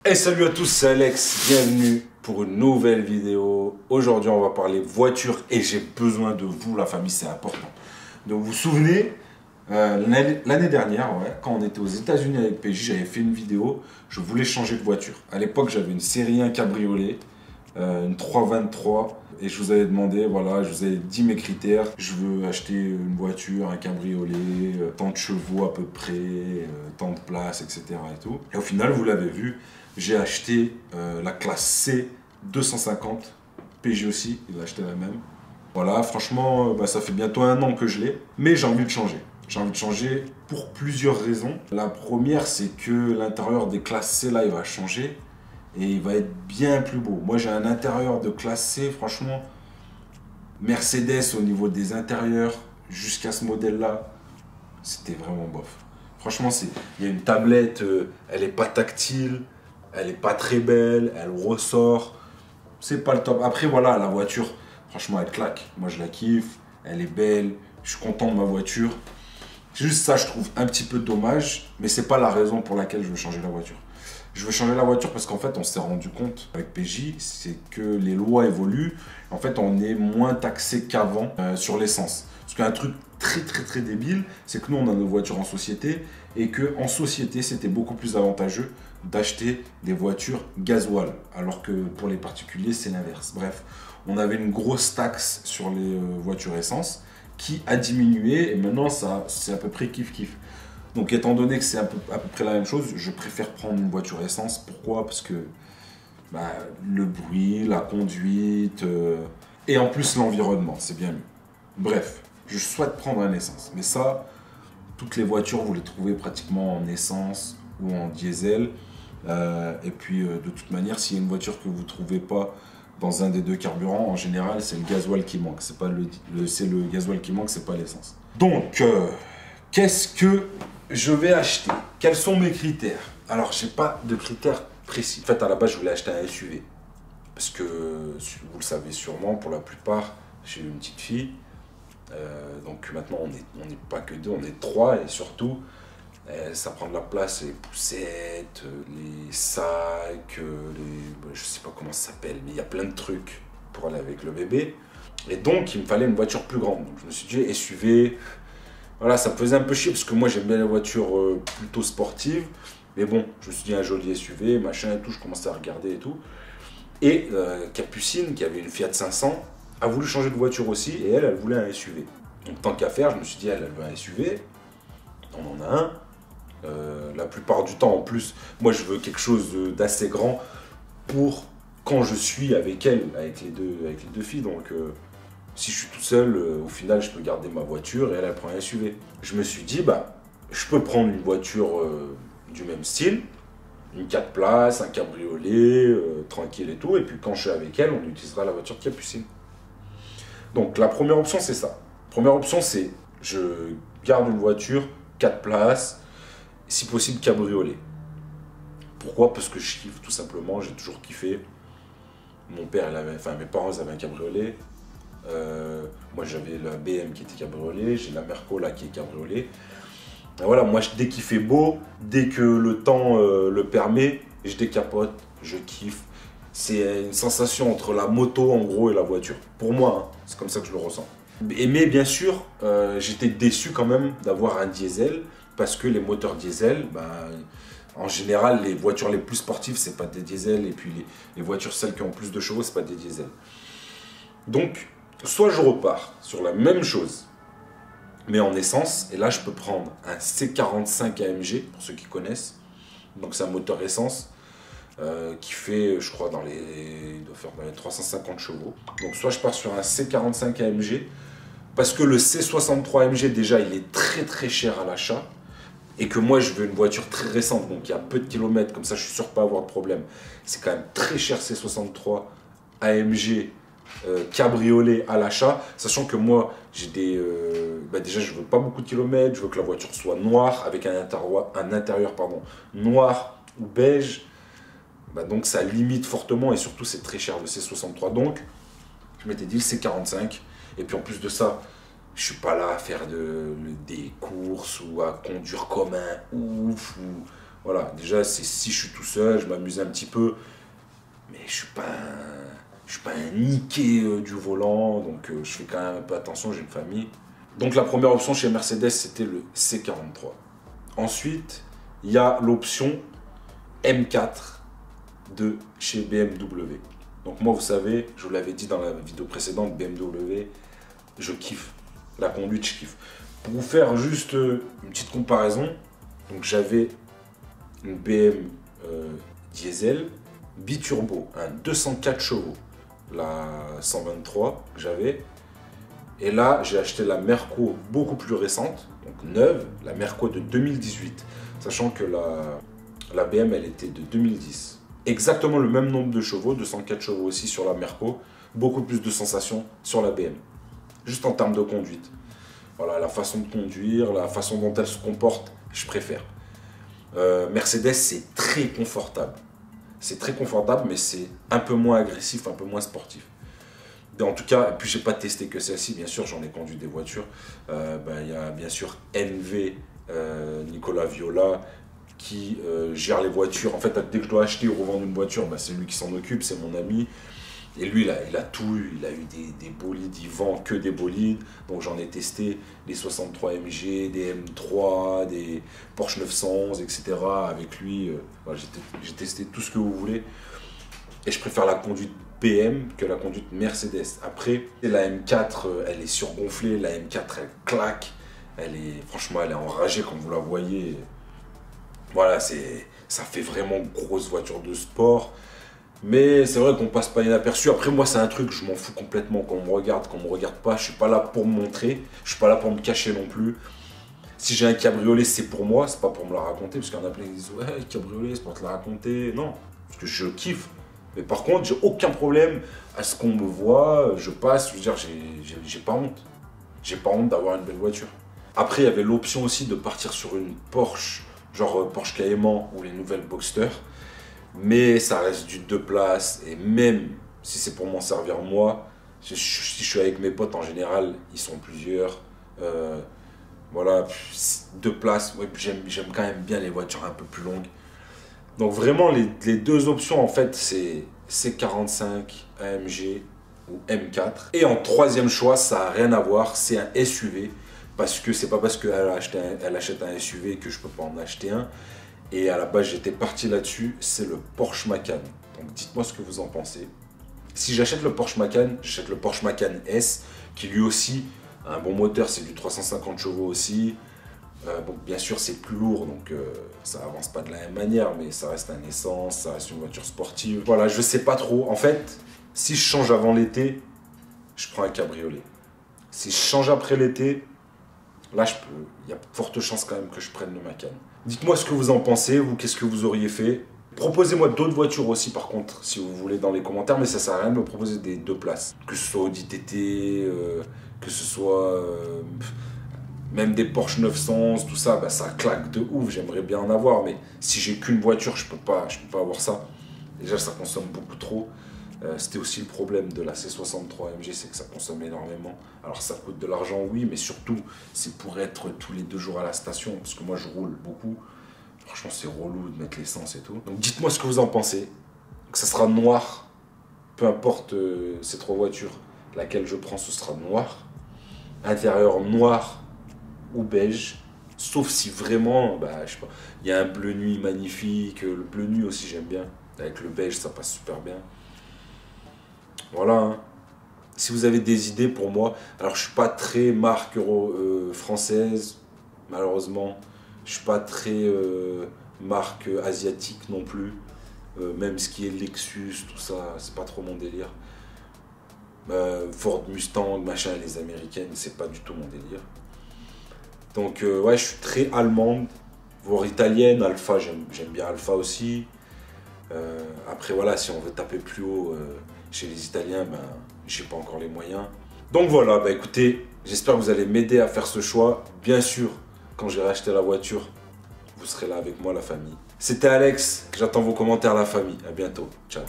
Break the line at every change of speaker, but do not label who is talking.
Et salut à tous, c'est Alex, bienvenue pour une nouvelle vidéo. Aujourd'hui on va parler voiture et j'ai besoin de vous la famille, c'est important. Donc vous vous souvenez, l'année dernière, quand on était aux États-Unis avec PJ, j'avais fait une vidéo, je voulais changer de voiture. À l'époque j'avais une série 1 cabriolet, une 323 et je vous avais demandé, voilà, je vous avais dit mes critères. Je veux acheter une voiture, un cabriolet, tant de chevaux à peu près, tant de place, etc. Et tout. Et au final, vous l'avez vu, j'ai acheté la classe C 250. PJ aussi, il a acheté la même. Voilà, franchement, ça fait bientôt 1 an que je l'ai, mais j'ai envie de changer. J'ai envie de changer pour plusieurs raisons. La première, c'est que l'intérieur des classes C, là, il va changer. Et il va être bien plus beau. Moi, j'ai un intérieur de classe C, franchement. Mercedes au niveau des intérieurs, jusqu'à ce modèle-là, c'était vraiment bof. Franchement, il y a une tablette, elle n'est pas tactile, elle n'est pas très belle, elle ressort. C'est pas le top. Après, voilà, la voiture, franchement, elle claque. Moi, je la kiffe, elle est belle, je suis content de ma voiture. Juste ça, je trouve un petit peu dommage, mais c'est pas la raison pour laquelle je veux changer la voiture. Je veux changer la voiture parce qu'en fait, on s'est rendu compte avec PJ, c'est que les lois évoluent. En fait, on est moins taxé qu'avant sur l'essence. Parce qu'un truc très débile, c'est que nous, on a nos voitures en société et qu'en société, c'était beaucoup plus avantageux d'acheter des voitures gasoil. Alors que pour les particuliers, c'est l'inverse. Bref, on avait une grosse taxe sur les voitures essence qui a diminué et maintenant, c'est à peu près kiff-kiff. Donc étant donné que c'est à peu près la même chose, je préfère prendre une voiture essence. Pourquoi? Parce que le bruit, la conduite et en plus l'environnement, c'est bien mieux. Bref, je souhaite prendre un essence. Mais ça, toutes les voitures, vous les trouvez pratiquement en essence ou en diesel. Et puis de toute manière, s'il y a une voiture que vous ne trouvez pas dans un des deux carburants, en général, c'est le gasoil qui manque. C'est le gasoil qui manque, c'est pas l'essence. Donc, qu'est-ce que je vais acheter? Quels sont mes critères? Alors, j'ai pas de critères précis. En fait, à la base, je voulais acheter un SUV. Parce que, vous le savez sûrement, pour la plupart, j'ai une petite fille. Donc maintenant, on n'est pas que deux, on est trois. Et surtout, ça prend de la place, les poussettes, les sacs, je sais pas comment ça s'appelle, mais il y a plein de trucs pour aller avec le bébé. Et donc, il me fallait une voiture plus grande. Donc, je me suis dit, SUV... Voilà, ça me faisait un peu chier parce que moi j'aime bien les voitures plutôt sportives. Mais bon, je me suis dit un joli SUV, machin et tout, je commençais à regarder et tout. Et Capucine, qui avait une Fiat 500, a voulu changer de voiture aussi et elle voulait un SUV. Donc tant qu'à faire, je me suis dit, elle veut un SUV, on en a un. La plupart du temps en plus, moi je veux quelque chose d'assez grand pour quand je suis avec elle, avec les deux filles. Donc si je suis tout seul, au final, je peux garder ma voiture et elle prend un SUV. Je me suis dit, je peux prendre une voiture du même style, une 4 places, un cabriolet, tranquille et tout. Et puis quand je suis avec elle, on utilisera la voiture de Capucine. Donc la première option, c'est ça. Première option, c'est je garde une voiture 4 places, si possible cabriolet. Pourquoi? Parce que je kiffe tout simplement, j'ai toujours kiffé. Mes parents ils avaient un cabriolet. Moi j'avais la BM qui était cabriolet, j'ai la Merco là qui est cabriolet. Et voilà, moi dès qu'il fait beau, dès que le temps le permet, je décapote, je kiffe. C'est une sensation entre la moto en gros et la voiture. Pour moi, hein, c'est comme ça que je le ressens. Mais bien sûr, j'étais déçu quand même d'avoir un diesel parce que les moteurs diesel, en général, les voitures les plus sportives, c'est pas des diesels et puis les voitures celles qui ont plus de chevaux, c'est pas des diesels. Donc soit je repars sur la même chose, mais en essence, et là je peux prendre un C45 AMG, pour ceux qui connaissent. Donc c'est un moteur essence qui fait, je crois, il doit faire dans les 350 chevaux. Donc soit je pars sur un C45 AMG, parce que le C63 AMG déjà il est très cher à l'achat, et que moi je veux une voiture très récente, donc il y a peu de kilomètres, comme ça je suis sûr de ne pas avoir de problème. C'est quand même très cher C63 AMG cabriolet à l'achat, sachant que moi j'ai déjà je veux pas beaucoup de kilomètres, je veux que la voiture soit noire avec un intérieur noir ou beige, donc ça limite fortement et surtout c'est très cher le C63. Donc je m'étais dit le C45 et puis en plus de ça je suis pas là à faire des courses ou à conduire comme un ouf ou Voilà, déjà, si je suis tout seul, je m'amuse un petit peu. Mais je suis pas un niqué du volant, donc je fais quand même un peu attention, j'ai une famille. Donc la première option chez Mercedes, c'était le C43. Ensuite, il y a l'option M4 de chez BMW. Donc moi, vous savez, je vous l'avais dit dans la vidéo précédente, BMW, je kiffe. La conduite, je kiffe. Pour vous faire juste une petite comparaison, donc j'avais une BM diesel biturbo, un 204 chevaux, la 123 que j'avais. Et là, j'ai acheté la Merco beaucoup plus récente, donc neuve, la Merco de 2018, sachant que la BM, elle était de 2010. Exactement le même nombre de chevaux, 204 chevaux aussi sur la Merco, beaucoup plus de sensations sur la BM, juste en termes de conduite. Voilà, la façon de conduire, la façon dont elle se comporte, je préfère. Mercedes, c'est très confortable. C'est très confortable, mais c'est un peu moins agressif, un peu moins sportif. En tout cas, et puis j'ai pas testé que celle-ci, bien sûr, j'en ai conduit des voitures. Il y a bien sûr NV, Nicolas Viola, qui gère les voitures. En fait, dès que je dois acheter ou revendre une voiture, c'est lui qui s'en occupe, c'est mon ami. Et lui, il a tout eu. Il a eu des bolides, il vend que des bolides. Donc j'en ai testé des 63 MG, des M3, des Porsche 911, etc. Avec lui, voilà, j'ai testé tout ce que vous voulez. Et je préfère la conduite BM que la conduite Mercedes. Après, la M4, elle est surgonflée. La M4, elle claque. Franchement, elle est enragée quand vous la voyez. Voilà, ça fait vraiment grosse voiture de sport. Mais c'est vrai qu'on passe pas inaperçu. Après, moi, c'est un truc, je m'en fous complètement qu'on me regarde, qu'on me regarde pas. Je suis pas là pour me montrer. Je suis pas là pour me cacher non plus. Si j'ai un cabriolet, c'est pour moi, c'est pas pour me la raconter. Parce qu'il y en a plein qui disent, ouais, cabriolet, c'est pour te la raconter. Non, parce que je kiffe. Mais par contre, j'ai aucun problème à ce qu'on me voit. Je passe, je veux dire, j'ai pas honte. J'ai pas honte d'avoir une belle voiture. Après, il y avait l'option aussi de partir sur une Porsche, genre Porsche Cayman ou les nouvelles Boxster. Mais ça reste du 2 places. Et même si c'est pour m'en servir moi, si je suis avec mes potes en général, ils sont plusieurs. Voilà, 2 places. Ouais, j'aime quand même bien les voitures un peu plus longues. Donc vraiment, les deux options, en fait, c'est C45, AMG ou M4. Et en troisième choix, ça n'a rien à voir, c'est un SUV. Parce que c'est pas parce qu'elle achète un SUV que je peux pas en acheter un. Et à la base, j'étais parti là-dessus, c'est le Porsche Macan. Donc dites-moi ce que vous en pensez. Si j'achète le Porsche Macan, j'achète le Porsche Macan S, qui lui aussi a un bon moteur, c'est du 350 chevaux aussi. Bon, bien sûr, c'est plus lourd, donc ça avance pas de la même manière, mais ça reste un essence, ça reste une voiture sportive. Voilà, je sais pas trop. En fait, si je change avant l'été, je prends un cabriolet. Si je change après l'été, là, il y a de fortes chances quand même que je prenne le Macan. Dites-moi ce que vous en pensez, vous, qu'est-ce que vous auriez fait. Proposez-moi d'autres voitures aussi, par contre, si vous voulez, dans les commentaires, mais ça sert à rien de me proposer des 2 places. Que ce soit Audi TT, que ce soit même des Porsche 911, tout ça, ça claque de ouf, j'aimerais bien en avoir, mais si j'ai qu'une voiture, je peux pas avoir ça. Déjà, ça consomme beaucoup trop. C'était aussi le problème de la C63 AMG, c'est que ça consomme énormément. Alors ça coûte de l'argent, oui, mais surtout, c'est pour être tous les 2 jours à la station, parce que moi, je roule beaucoup. Franchement, c'est relou de mettre l'essence et tout. Donc dites-moi ce que vous en pensez. Que ça sera noir, peu importe ces 3 voitures, laquelle je prends, ce sera noir. Intérieur noir ou beige. Sauf si vraiment, je sais pas, il y a un bleu nuit magnifique. Le bleu nuit aussi, j'aime bien. Avec le beige, ça passe super bien. Voilà. Hein. Si vous avez des idées pour moi, alors je suis pas très marque française, malheureusement. Je suis pas très marque asiatique non plus. Même ce qui est Lexus, tout ça, c'est pas trop mon délire. Ford Mustang, machin, les américaines, c'est pas du tout mon délire. Donc ouais, je suis très allemande, voire italienne. Alfa, j'aime bien Alfa aussi. Après voilà, si on veut taper plus haut chez les Italiens, j'ai pas encore les moyens. Donc voilà, écoutez, j'espère que vous allez m'aider à faire ce choix. Bien sûr, quand j'ai racheté la voiture, vous serez là avec moi, la famille. C'était Alex, j'attends vos commentaires, la famille. À bientôt, ciao.